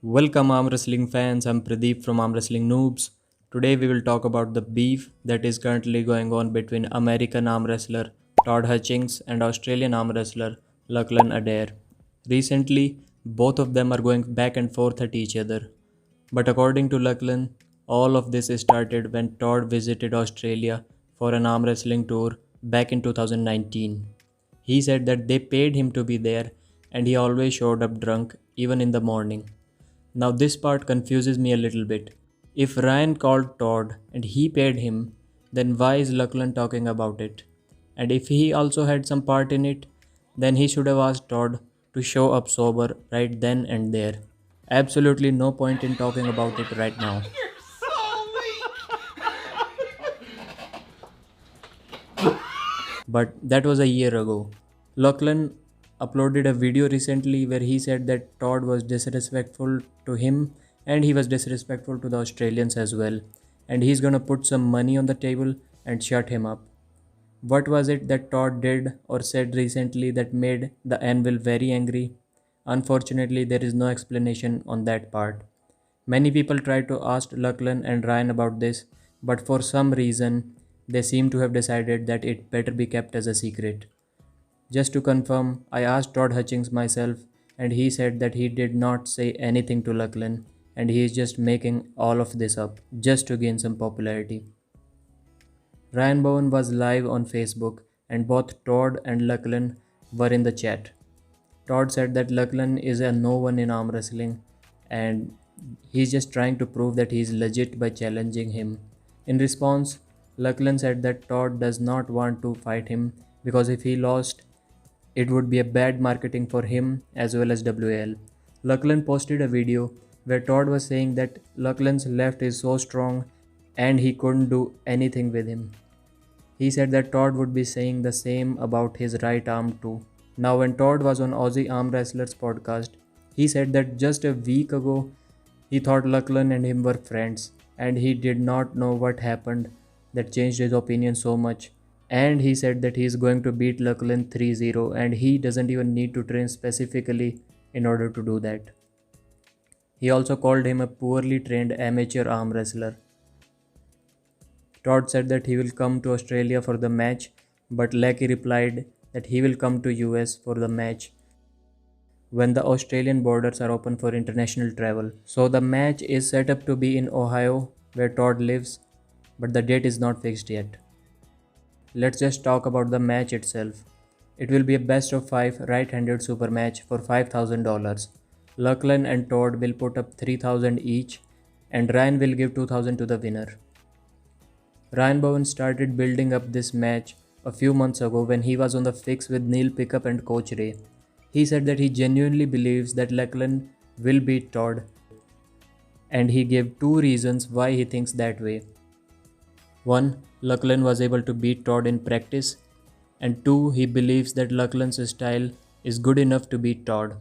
Welcome arm wrestling fans, I'm Pradeep from Arm Wrestling Noobs. Today we will talk about the beef that is currently going on between American arm wrestler Todd Hutchings and Australian arm wrestler LACHLAN ADAIR. Recently, both of them are going back and forth at each other. But according to LACHLAN, all of this started when Todd visited Australia for an arm wrestling tour back in 2019. He said that they paid him to be there and he always showed up drunk even in the morning. Now, this part confuses me a little bit. If Ryan called Todd and he paid him, then why is Lachlan talking about it? And if he also had some part in it, then he should have asked Todd to show up sober right then and there. Absolutely no point in talking about it right now. But that was a year ago. Lachlan uploaded a video recently where he said that Todd was disrespectful to him and he was disrespectful to the Australians as well. And he's gonna put some money on the table and shut him up. What was it that Todd did or said recently that made the Anvil very angry? Unfortunately, there is no explanation on that part. Many people tried to ask Lachlan and Ryan about this, but for some reason, they seem to have decided that it better be kept as a secret. Just to confirm, I asked Todd Hutchings myself, and he said that he did not say anything to Lachlan, and he is just making all of this up just to gain some popularity. Ryan Bowen was live on Facebook, and both Todd and Lachlan were in the chat. Todd said that Lachlan is a no one in arm wrestling, and he's just trying to prove that he's legit by challenging him. In response, Lachlan said that Todd does not want to fight him because if he lost, it would be a bad marketing for him as well as WL. Lachlan posted a video where Todd was saying that Lachlan's left is so strong and he couldn't do anything with him. He said that Todd would be saying the same about his right arm too. Now, when Todd was on Aussie Arm Wrestlers podcast, he said that just a week ago he thought Lachlan and him were friends and he did not know what happened that changed his opinion so much. And he said that he is going to beat Lachlan 3-0 and he doesn't even need to train specifically in order to do that. He also called him a poorly trained amateur arm wrestler. Todd said that he will come to Australia for the match, but Lackey replied that he will come to US for the match when the Australian borders are open for international travel. So the match is set up to be in Ohio, where Todd lives, but the date is not fixed yet. Let's just talk about the match itself. It will be a best of 5 right-handed super match for $5,000. Lachlan and Todd will put up $3,000 each, and Ryan will give $2,000 to the winner. Ryan Bowen started building up this match a few months ago when he was on the fix with Neil Pickup and Coach Ray. He said that he genuinely believes that Lachlan will beat Todd, and he gave two reasons why he thinks that way. One, Lachlan was able to beat Todd in practice, and two, he believes that Lachlan's style is good enough to beat Todd.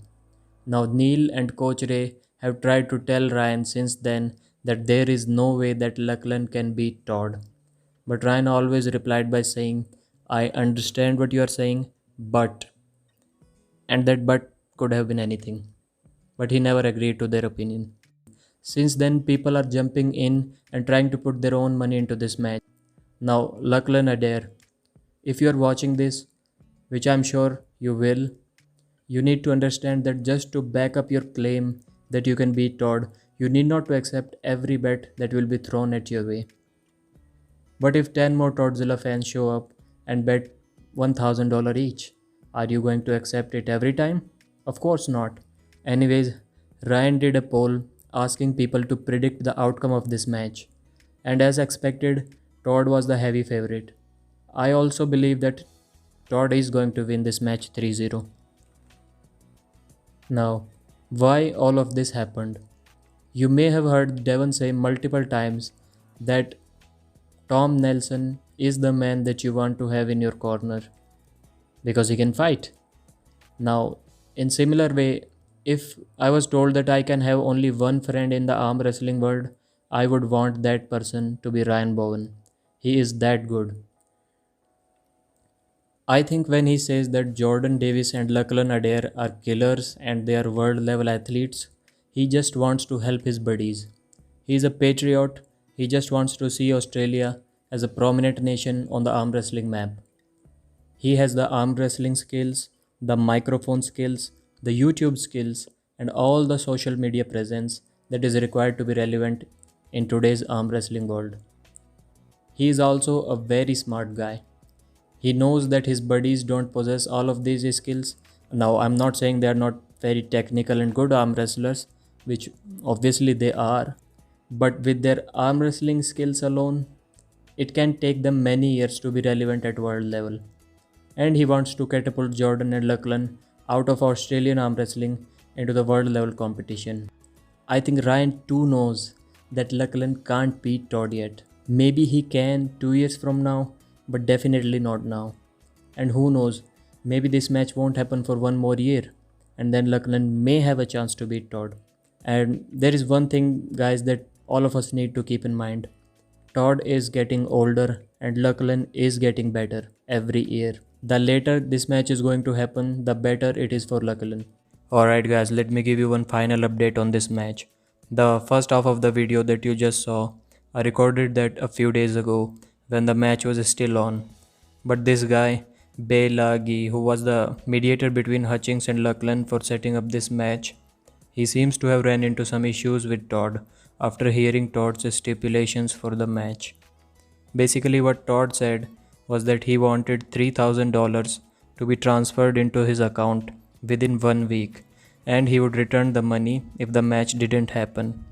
Now, Neil and Coach Ray have tried to tell Ryan since then that there is no way that Lachlan can beat Todd. But Ryan always replied by saying, I understand what you are saying, but. And that but could have been anything. But he never agreed to their opinion. Since then, people are jumping in and trying to put their own money into this match. Now, Lachlan Adair, if you are watching this, which I'm sure you will, you need to understand that just to back up your claim that you can beat Todd, you need not to accept every bet that will be thrown at your way. But if 10 more Toddzilla fans show up and bet $1,000 each, are you going to accept it every time? Of course not. Anyways, Ryan did a poll asking people to predict the outcome of this match. And as expected, Todd was the heavy favorite. I also believe that Todd is going to win this match 3-0. Now, why all of this happened? You may have heard Devon say multiple times that Tom Nelson is the man that you want to have in your corner because he can fight. Now, in similar way, if I was told that I can have only one friend in the arm wrestling world, I would want that person to be Ryan Bowen. He is that good. I think when he says that Jordan Davis and Lachlan Adair are killers and they are world level athletes, He just wants to help his buddies. He is a patriot. He just wants to see Australia as a prominent nation on the arm wrestling map. He has the arm wrestling skills, the microphone skills, the YouTube skills, and all the social media presence that is required to be relevant in today's arm wrestling world. He is also a very smart guy. He knows that his buddies don't possess all of these skills. Now, I'm not saying they are not very technical and good arm wrestlers, which obviously they are, but with their arm wrestling skills alone, it can take them many years to be relevant at world level. And he wants to catapult Jordan and Lachlan out of Australian arm wrestling into the world level competition. I think Ryan too knows that Lachlan can't beat Todd yet. Maybe he can 2 years from now, but definitely not now. And who knows, maybe this match won't happen for one more year, and then Lachlan may have a chance to beat Todd. And there is one thing, guys, that all of us need to keep in mind. Todd is getting older and Lachlan is getting better every year. The later this match is going to happen, the better it is for Lachlan. Alright guys, let me give you one final update on this match. The first half of the video that you just saw, I recorded that a few days ago when the match was still on. But this guy, Lagi, who was the mediator between Hutchings and Lachlan for setting up this match, he seems to have ran into some issues with Todd after hearing Todd's stipulations for the match. Basically what Todd said was that he wanted $3,000 to be transferred into his account within 1 week, and he would return the money if the match didn't happen,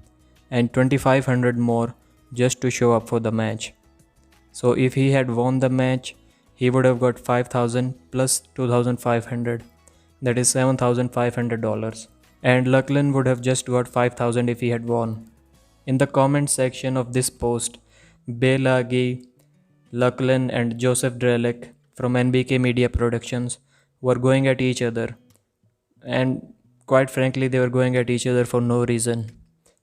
and $2,500 more just to show up for the match. So if he had won the match, he would have got $5,000 plus $2,500, that is $7,500, and Lachlan would have just got $5,000 if he had won. In the comment section of this post, Belagi, Lachlan and Joseph Drelek from NBK Media Productions were going at each other, and quite frankly they were going at each other for no reason.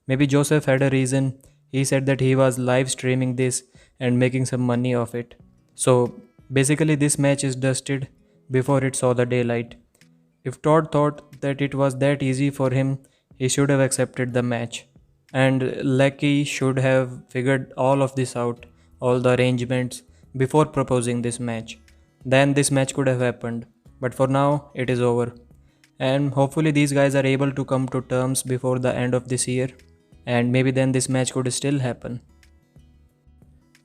Maybe Joseph had a reason. He said that he was live streaming this and making some money off it. So basically this match is dusted before it saw the daylight. If Todd thought that it was that easy for him, he should have accepted the match. And Lecky should have figured all of this out, all the arrangements, before proposing this match. Then this match could have happened. But for now, it is over. And hopefully these guys are able to come to terms before the end of this year. And maybe then this match could still happen.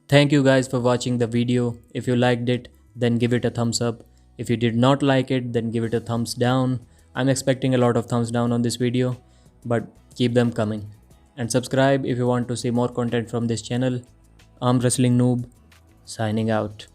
Thank you guys for watching the video. If you liked it, then give it a thumbs up. If you did not like it, then give it a thumbs down. I'm expecting a lot of thumbs down on this video, but keep them coming. And subscribe if you want to see more content from this channel. Arm Wrestling Noob, signing out.